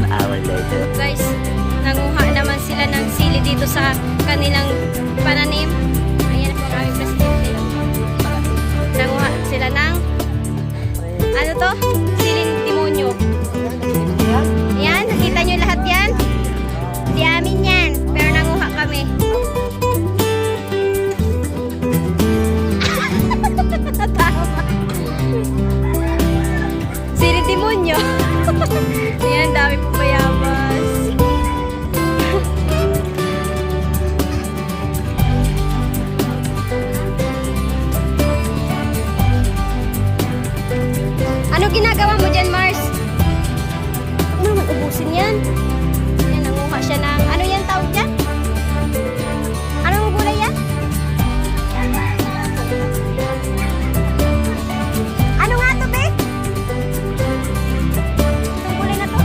hour later. Guys, nanguha naman sila ng sili dito sa kanilang pananim. Ayan po ang aming presidente. Nanguha sila ng ano to? Siling demonyo. Ayan, nakita nyo lahat yan? Di amin yan, pero nanguha kami. Tama. Siling demonyo. Ayan, dami pong bayabas. Ano ginagawa mo dyan, Mars? Ano naman ubusin yan? Ayan, nanguha siya ng... Ano yan tawag dyan? Anong gulay yan? Ano nga to, Bek? Itong gulay na to?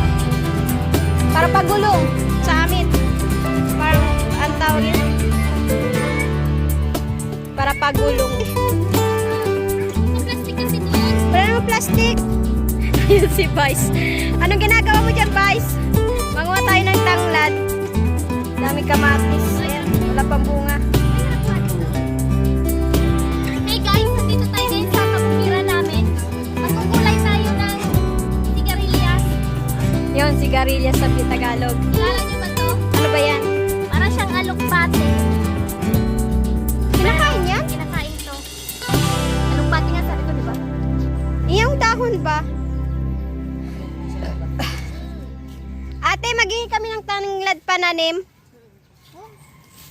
Para pagulong sa amin. Parang, ang tawag yun? Para pagulong. Plastic kasi doon. Wala naman plastic. Ayun si Vice. Anong ginagawa mo dyan, Vice? Manguha tayo ng tanglad. Dami kamatis. Ayan, wala pang bunga. Hey guys, nandito tayo ngayon sa kabukiran namin. Magkukulay tayo ng sigarilyas. Yun, sigarilyas sa Tagalog. Kilala niyo ba to? Ano ba yan? Parang siyang alokbate. Kinakain yan? Kinakain to. Alokbate nga sabi ko, di ba? Iyong dahon ba? Ate, magiging kami ng tanglad pananim.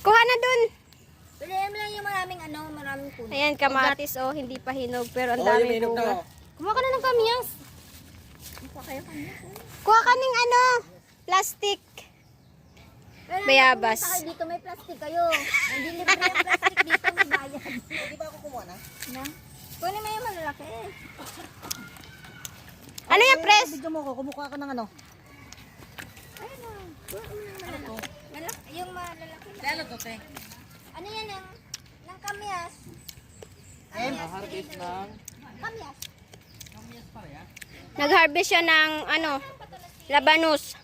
Kuha na dun. Pilihan mo lang yung maraming puno. Ayan, kamatis, oh, hindi pa hinog, pero ang dami bunga. Kumuha ka na ng kamyas. Kuha ka ng ano, plastic. Pero Bayabas. pumunta kayo dito, may plastic kayo. Hindi libre yung plastic dito, may bayad. Hindi ba ako kumuha na? Kunin mo yung malalaki. Ano yan, Pres? Bigyan mo ko, kumukha ka ng ano. Ayun o. Yung malalaki. Lalo to, te. Ano yan ng kamyas? Harvest ng... Kamyas. Nag-harvest siya ng, ano, labanus.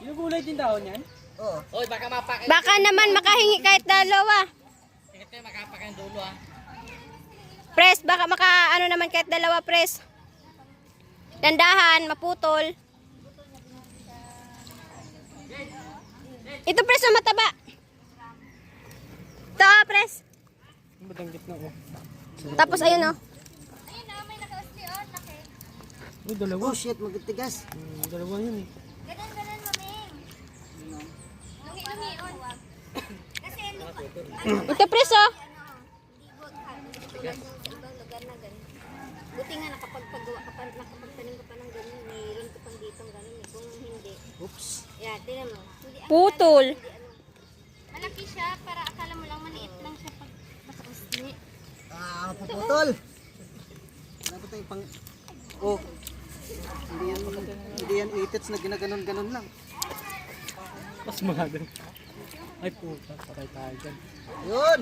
Yung gulay din dahon yan? Oo. Oy, baka mapakin. Baka naman makahingi kahit dalawa. Tingnan kayo, makapakin dulo ah. Pres, baka ano naman kahit dalawa, Pres. Dandahan, maputol. Ito, Pres, na mataba. Ito, Pres. Madanggit na oh. Tapos, ayun, oh. Ayun o, may nakausli o, laki. Uy, dalawa. Oh shit, magtigas. Dalawa yun eh. Ganon, maming. Lungi-lungi on. Kasi Ito, Pres, oh. ibang lugar na ganun. Buti nga nakapagtanim ka pa ng ganun. Mayroon ka pang ditong ganun. Kung hindi. Oops. Yeah, tinan mo. Hindi, Putol. malaki siya para akala mo lang maliit lang siya pag nakausli. Ah, mapuputol. Wala ba tayong pang... Oh. Hindi yan itits na ginaganon-ganon lang. Mas mahal. Ay puta, patay tayo dyan. Yun!